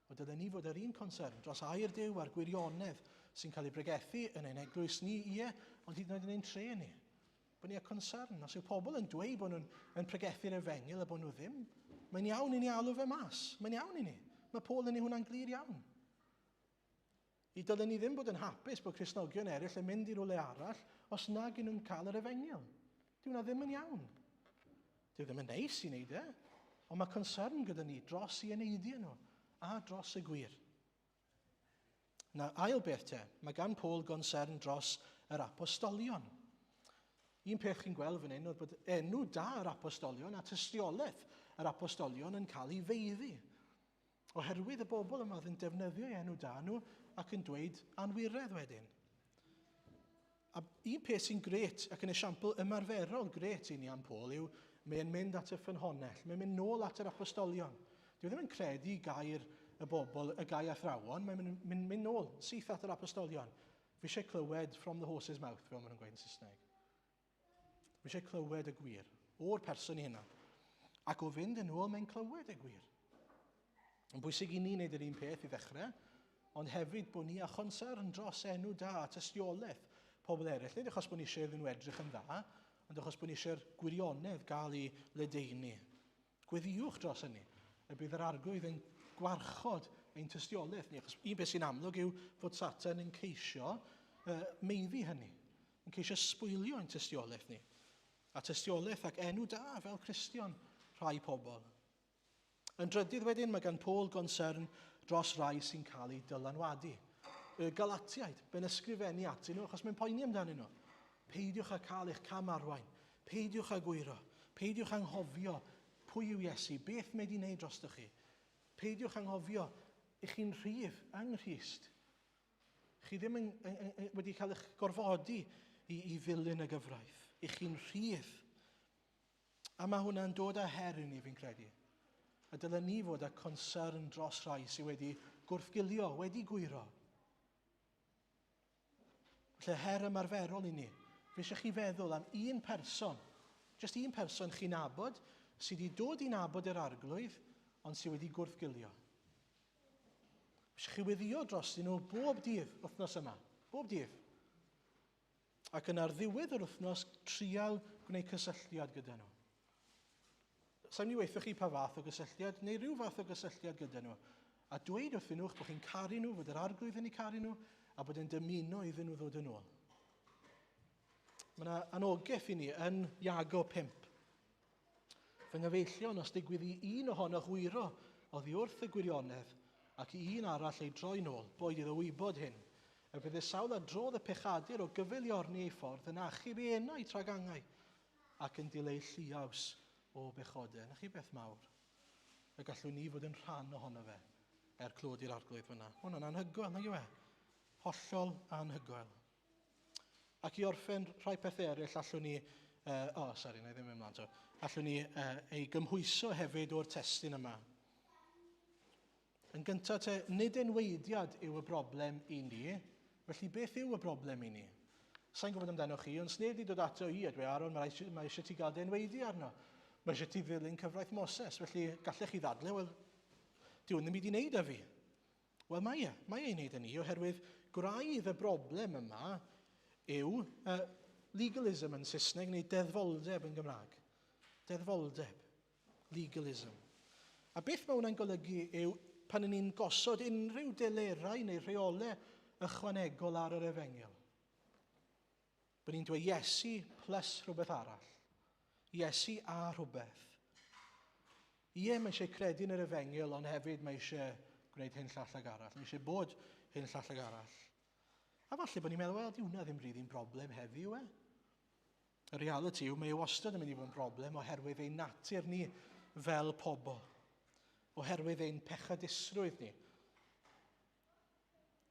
O dylen ni fod yr un concern dros air Duw a'r gwirionedd sy'n cael ei bregethu yn ein eglwys ni, ond hyd yn oed yn ein tre ni. Bod ni a concern. Os yw pobl yn dweud bod nhw'n pregethu'r efengil a bod nhw ddim, mae'n iawn i ni alw fe mas. Mae'n iawn i ni. Mae Paul yn ei hwnna'n glir iawn. I dylen ni ddim bod yn hapus bod Cristnogion eraill yn mynd i rwle arall os nag yn nhw'n cael yr efengil. Dyw hwnna ddim yn iawn. Dyw ddim yn neis i wneud ond mae concern gyda ni dros i eneidio nhw a dros y gwir. Na, ail beth te, mae gan Paul concern dros yr apostolion. Un peth chi'n gweld fan hyn oedd bod enw da yr apostolion a tystiolaeth yr apostolion yn cael ei feiddi. Oherwydd y bobl yma oedd yn defnyddio enw da nhw ac yn dweud anwiredd wedyn. A un peth sy'n gret ac yn esiampl ymarferol gret i ni am Paul yw mae'n mynd at y ffynhonnell, mae'n mynd nôl at yr apostolion. Dwi ddim yn credu gair y bobl, y gair athrawon, mae'n mynd nôl syth at yr apostolion. Fi eisiau clywed from the horse's mouth, fel maen nhw'n gweud yn Saesneg. Fi eisiau clywed y gwir, o'r person i hynna. Ac o fynd yn ôl, mae'n clywed y gwir. Yn bwysig i ni wneud yr un peth i ddechrau, ond hefyd bod ni a chonsern dros enw da a tystiolaeth pobl eraill. Nid achos bod ni eisiau iddyn nhw edrych yn dda, ond achos bod ni eisiau'r gwirionedd gael ei ledeini. Gweddiwch dros hynny. Y bydd yr arglwydd yn gwarchod ein tystiolaeth ni. Achos un beth sy'n amlwg yw fod Satan yn ceisio meiddi hynny. Yn ceisio sbwylio ein tystiolaeth ni. A tystiolaeth ac enw da fel Cristion rhai pobl. Yn drydydd wedyn, mae gan Paul concern dros rai sy'n cael ei dylanwadu. Y Galatiaid, be'n ysgrifennu atyn nhw, achos mae'n poeni amdanyn nhw. Peidiwch a cael eich cam arwain, peidiwch a gwyro, peidiwch anghofio pwy yw Iesu, beth mae wedi wneud drostych chi. Peidiwch anghofio eich chi'n rhydd yng Nghrist. Chi ddim wedi cael eich gorfodi i ddilyn y gyfraith. Eich chi'n rhydd. A mae hwnna'n dod â her i ni, fi'n credu. A dylen ni fod â concern dros rai sydd wedi gwrthgilio, wedi gwyro. Felly her ymarferol i ni. Fe eisiau chi feddwl am un person, jyst un person chi'n nabod, sydd wedi dod i nabod yr arglwydd, ond sydd wedi gwrthgilio. Fe eisiau chi weddio dros nhw bob dydd wythnos yma. Bob dydd. Ac yn ar ddiwedd yr wythnos, trial gwneud cysylltiad gyda nhw. Sa'n ni weithio chi pa fath o gysylltiad, neu rhyw fath o gysylltiad gyda nhw. A dweud wrthyn nhw bod chi'n caru nhw, fod yr arglwydd yn eu caru nhw, a bod yn dymuno iddyn nhw ddod yn ôl. Mae yna anogaeth i ni yn Iago 5. Fy nghyfeillion, os digwydd i un ohonoch wyro oddi wrth y gwirionedd, ac i un arall ei droi nôl, boed iddo wybod hyn, a bydd y sawl a drodd y pechadur o gyfeiliorni ei ffordd yn achub ei enau tragangau ac yn dileu lliaws o bechodau. Na chi beth mawr. a gallwn ni fod yn rhan ohono fe clod i'r arglwydd fyna. Hwna'n anhygoel, nag yw e? Hollol anhygoel. Ac i orffen rhai pethau eraill allwn ni, na i ddim yn ymlaen to, allwn ni ei gymhwyso hefyd o'r testyn yma. Yn gyntaf te, nid enweidiad yw y broblem i ni, felly beth yw y broblem i ni? Sa'n gwybod amdanoch chi, ond sneb di dod ato i a dweud, Aaron, mae eisiau ti gael enweidi arno. Mae eisiau ti ddilyn cyfraith Moses, felly gallech chi ddadle, wel, diw ddim byd i wneud â fi. Wel, mae ei wneud â ni, oherwydd gwraidd y broblem yma yw legalism yn Saesneg neu deddfoldeb yn Gymraeg. Deddfoldeb. Legalism. A beth mae hwnna'n golygu yw pan ni'n gosod unrhyw delerau neu rheolau ychwanegol ar yr Efengyl. Bod ni'n dweud Iesu plus rhywbeth arall. Iesu a rhywbeth. Ie, mae eisiau credu yn yr Efengyl, ond hefyd mae eisiau gwneud hyn llall ag arall. Mae eisiau bod hyn llall ag arall. A falle bod ni'n meddwl, wel, di hwnna ddim rili'n broblem heddiw, Y reality yw, mae wastad yn mynd i fod yn broblem oherwydd ein natur ni fel pobl. Oherwydd ein pechadusrwydd ni.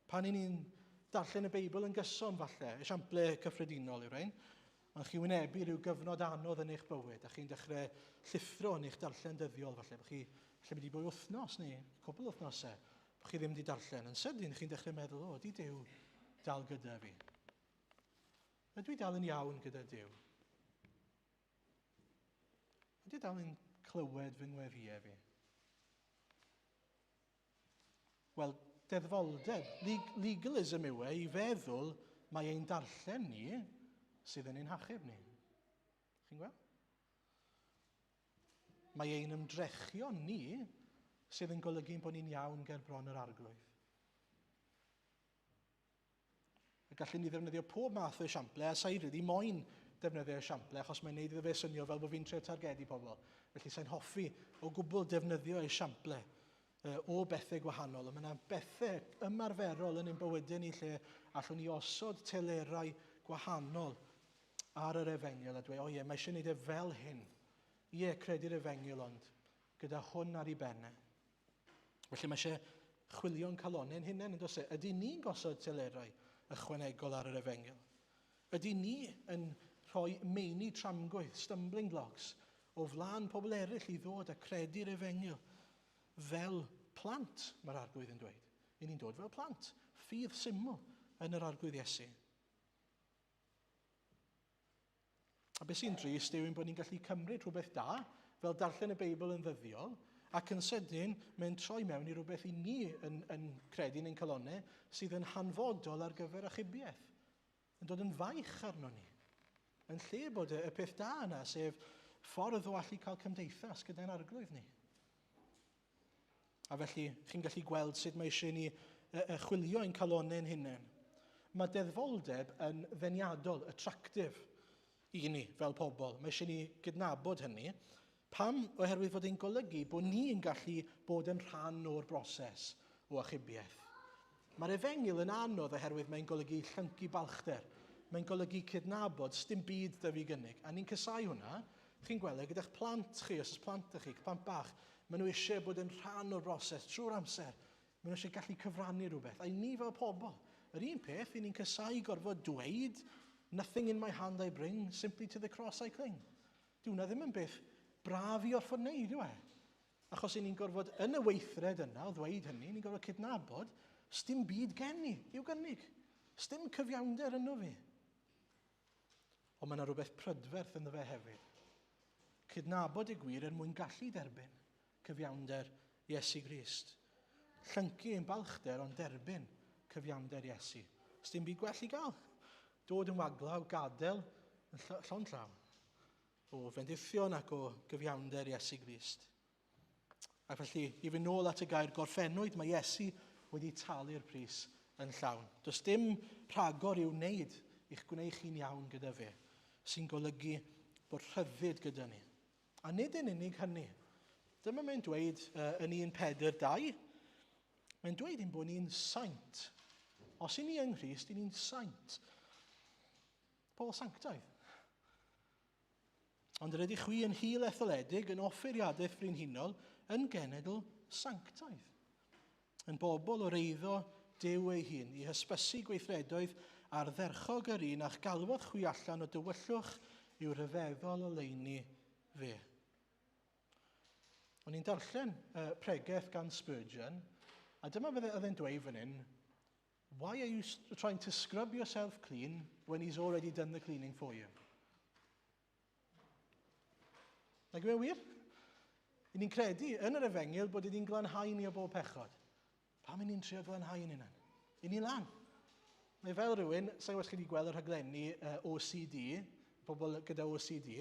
Pan ni'n darllen y Beibl yn gyson, falle, esiample cyffredinol yw'r ein, ond chi'n wynebu rhyw gyfnod anodd yn eich bywyd, a chi'n dechrau llithro yn eich darllen dyddiol, falle, bod chi wedi bod wythnos neu cwbl wythnosau, bod chi ddim wedi darllen. Yn sydyn, chi'n dechrau meddwl, di Duw dal gyda fi? Ydw i dal yn iawn gyda Duw? Ydw i dal yn clywed fy ngweddiau fi? Wel, deddfoldeb, legalism yw i feddwl mae ein darllen ni sydd yn ein hachub ni. Chi'n gweld? Mae ein ymdrechion ni sydd yn golygu bod ni'n iawn ger bron yr arglwydd. A gallwn ni ddefnyddio pob math o esiample, a sa'i rili moyn defnyddio esiample, achos mae'n neud iddo fe synio fel bod fi'n trio targedu pobl. Felly sa'n hoffi o gwbl defnyddio esiample o bethau gwahanol. Mae yna bethau ymarferol yn ein bywydau ni lle allwn ni osod telerau gwahanol ar yr Efengyl a dweud, mae eisiau gwneud e fel hyn. Credu'r Efengyl, ond gyda hwn ar ei bennau. Felly mae eisiau chwilio'n calonnau'n hunain, yn dos e. Ydy ni'n gosod telerau ychwanegol ar yr Efengyl? Ydy ni yn rhoi meini tramgwydd, stumbling blocks, o flaen pobl eraill i ddod a credu'r Efengyl fel plant, mae'r arglwydd yn dweud. I ni'n dod fel plant, ffydd syml yn yr arglwydd Iesu. A beth sy'n drist yw bod ni'n gallu cymryd rhywbeth da, fel darllen y Beibl yn ddyddiol, ac yn sydyn, mae'n troi mewn i rhywbeth i ni yn credu'n ein colonnau sydd yn hanfodol ar gyfer achubiaeth. Yn dod yn faich arno ni. Yn lle bod y peth da yna, sef ffordd o allu cael cymdeithas gyda'n arglwydd ni. A felly, chi'n gallu gweld sut mae eisiau ni chwilio ein calonnau'n hunain. Mae deddfoldeb yn ddeniadol, attractif i ni fel pobl. Mae eisiau ni gydnabod hynny. Pam? Oherwydd fod e'n golygu bod ni'n gallu bod yn rhan o'r broses o achubiaeth. Mae'r Efengyl yn anodd oherwydd mae'n golygu llyncu balchder. Mae'n golygu cydnabod, sdim byd dy fi gynnig. A ni'n cysau hwnna. Chi'n gweld gyda'ch plant chi, os ys plant chi, plant bach, maen nhw eisiau bod yn rhan o'r broses trwy'r amser. Maen nhw eisiau gallu cyfrannu rhywbeth. A ni fel pobl, yr un peth, ni'n cysau gorfod dweud, nothing in my hand I bring, simply to the cross I cling. Dyw hwnna ddim yn beth braf i orffod wneud, yw e? Achos ni'n gorfod, yn y weithred yna, o ddweud hynny, ni'n gorfod cydnabod, sdim byd gen i, i'w gynnig. Sdim cyfiawnder yno fi. Ond mae yna rhywbeth prydferth ynddo fe hefyd. Cydnabod y gwir er mwyn gallu derbyn cyfiawnder Iesu Grist. Llyncu ein balchder ond derbyn cyfiawnder Iesu. Sdim byd gwell i gael. Dod yn waglaw, gadael, yn llon llaw. O fendithion ac o gyfiawnder Iesu Grist. A felly, i fynd nôl at y gair gorffennwyd, mae Iesu wedi talu'r pris yn llawn. Does dim rhagor i'w wneud i'ch gwneud chi'n iawn gyda fe, sy'n golygu bod rhyddid gyda ni. A nid yn unig hynny. Dyma mae'n dweud yn 1:4-2, mae'n dweud bod ni'n saint. Os i ni yng Nghrist, ni'n saint. Pobl sanctaidd. Ond yr ydych chi yn hil etholedig, yn offeriadaeth frinhinol, yn genedl sanctaidd. Yn bobl o'r eiddo Duw ei hun, i hysbysu gweithredoedd a'r dderchog yr un a'ch galwodd chwi allan o dywyllwch i'w rhyfeddol oleuni fe. O'n i'n darllen pregaeth gan Spurgeon, a dyma beth oedd e'n dweud fan hyn, why are you trying to scrub yourself clean when he's already done the cleaning for you? Nag yw e wir? I ni'n credu yn yr efengil bod ydi'n glanhau ni o bob pechod. Pam ni'n trio glanhau yn hynny? I ni lan. Mae fel rhywun, sa'n gwybod chi wedi gweld yr rhaglenni OCD, pobl gyda OCD,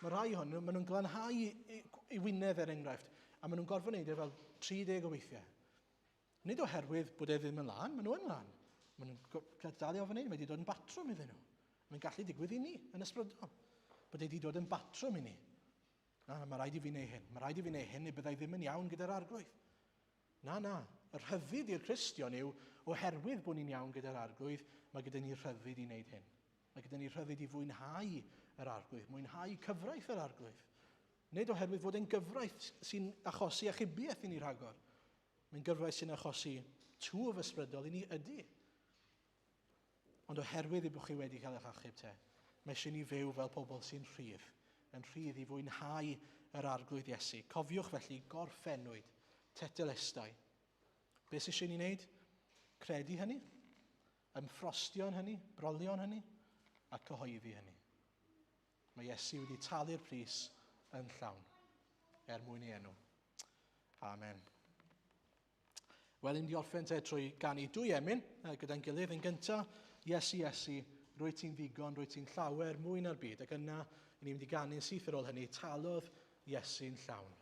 mae rhai hwnnw, maen nhw'n glanhau i wynedd enghraifft, a maen nhw'n gorfod wneud e fel 30 o weithiau. Nid oherwydd bod e ddim yn lan, maen nhw yn lan. Maen nhw'n dal i ofyn ei, mae wedi dod yn batrwm iddyn nhw. Mae'n gallu digwydd i ni yn ysbrydol. Bod e wedi dod yn batrwm i ni. Mae rhaid i fi wneud hyn. Mae rhaid i fi wneud hyn neu byddai ddim yn iawn gyda'r arglwydd. Na. Y rhyddid i'r Cristion yw, oherwydd bod ni'n iawn gyda'r arglwydd, mae gyda ni rhyddid i wneud hyn. Mae gyda ni rhyddid i fwynhau yr arglwydd, mwynhau cyfraith yr arglwydd. Nid oherwydd fod e'n gyfraith sy'n achosi achubiaeth i ni rhagor. Mae'n gyfraith sy'n achosi twf ysbrydol i ni ydy. Ond oherwydd i bod chi wedi cael eich achub te, mae eisiau ni fyw fel pobl sy'n rhydd, yn rhydd i fwynhau yr arglwydd Iesu. Cofiwch felly gorffennwyd, tetelestai. Beth sy'n eisiau ni wneud? Credu hynny, ymffrostio yn hynny, brolion hynny, a cyhoeddi hynny. Mae Iesu wedi talu'r pris yn llawn, mwyn ei enw. Amen. Wel, ni'n di orffen te trwy ganu dwy emyn gyda'n gilydd. Yn gyntaf, Iesu, rwy ti'n ddigon, rwy ti'n llawer, mwy na'r byd. Ac yna, ni'n mynd i ganu'n syth ar ôl hynny, talodd Iesu'n llawn.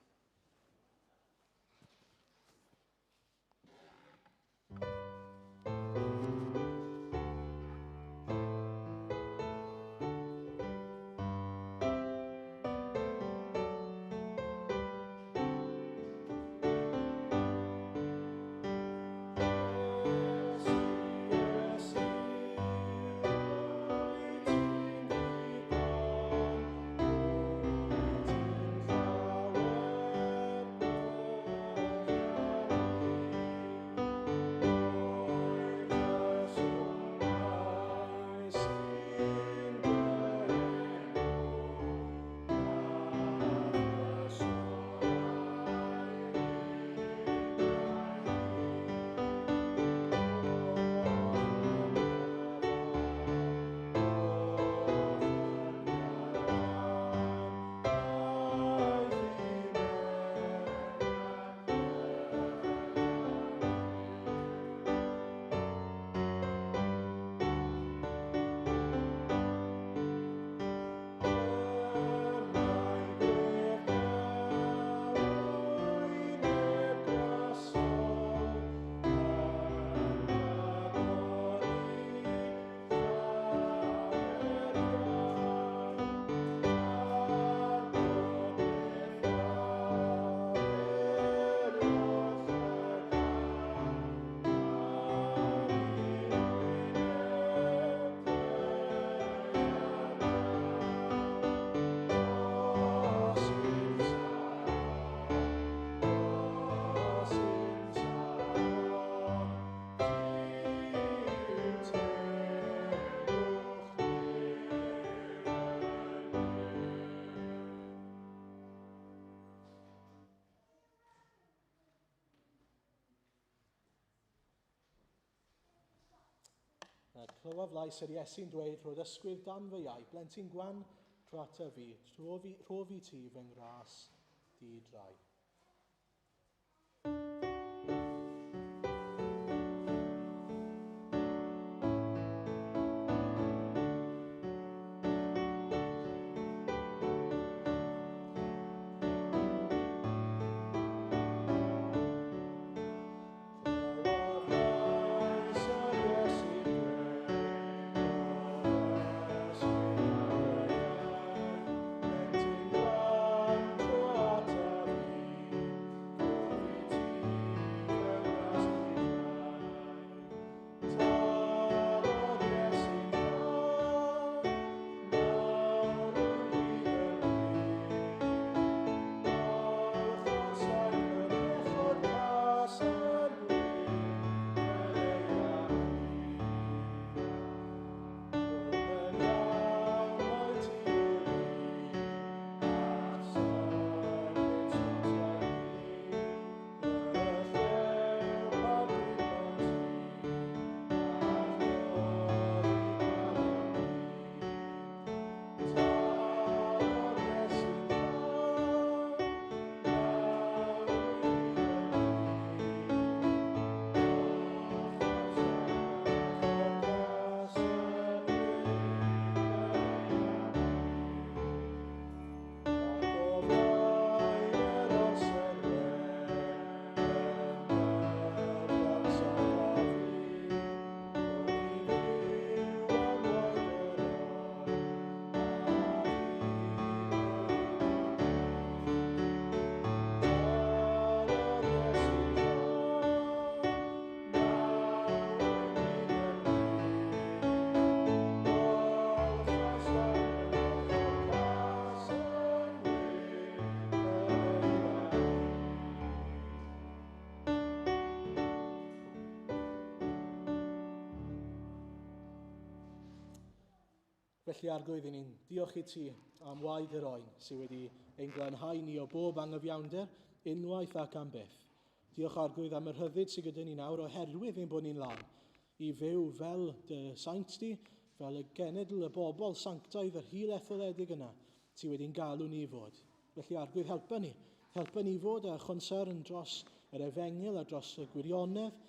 Clywaf lais yr Iesu'n dweud, rhodd ysgwydd dan fy iau, blentyn gwan, trata fi, rho fi ti fy ngras di drai. Felly arglwydd i ni'n diolch i ti am waed yr oen sydd wedi ein glanhau ni o bob anghyfiawnder, unwaith ac am byth. Diolch arglwydd am yr rhyddid sydd gyda ni nawr oherwydd ein bod ni'n lan i fyw fel dy saint di, fel y genedl y bobl sanctaidd yr hyl etholedig yna sydd wedi'n galw ni i fod. Felly arglwydd helpa ni. Helpa ni fod â chonsern dros yr efengil a dros y gwirionedd.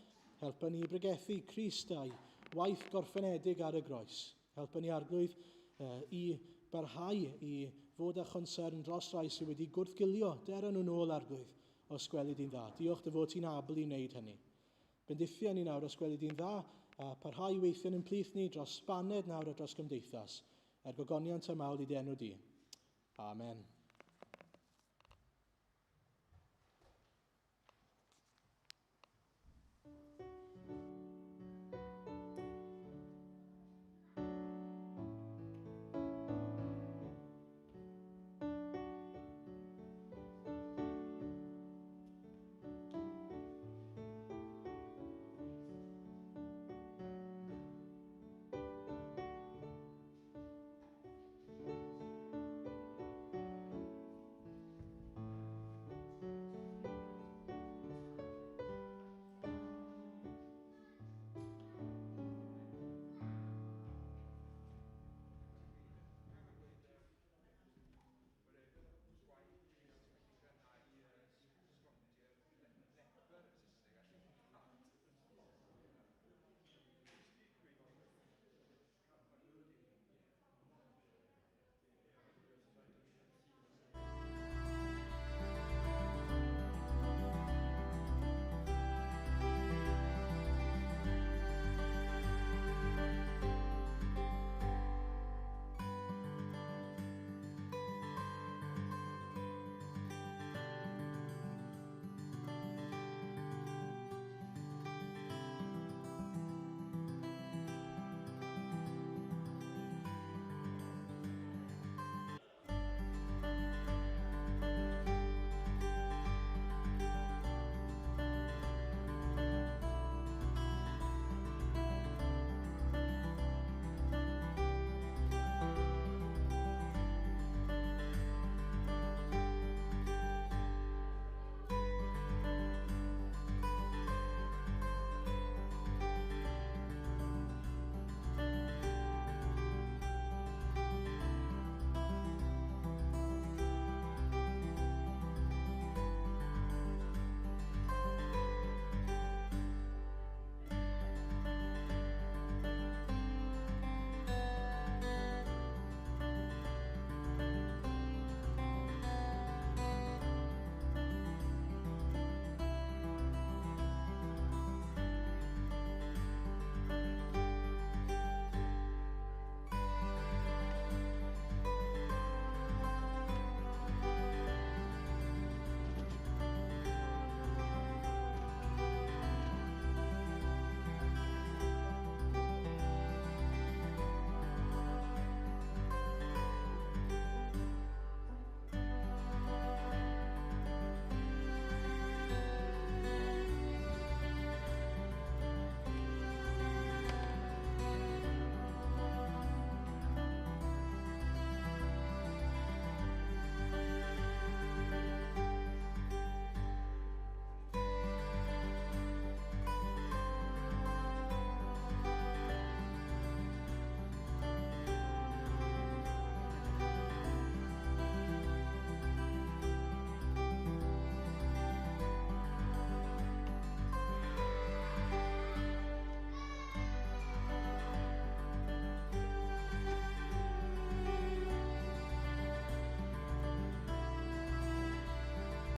Helpa ni bregethu Crist a'i waith gorffenedig ar y groes. Helpa ni arglwydd i barhau i fod â chonsern dros rai sydd wedi gwrthgilio der nhw'n ôl arglwydd os gwelid di'n dda. Diolch dy fod ti'n abl i wneud hynny. Bendithia ni nawr os gwelid di'n dda a parhau weithio'n yn plith ni dros baned nawr a dros gymdeithas. Gogoniant y mawl i di enw di. Amen.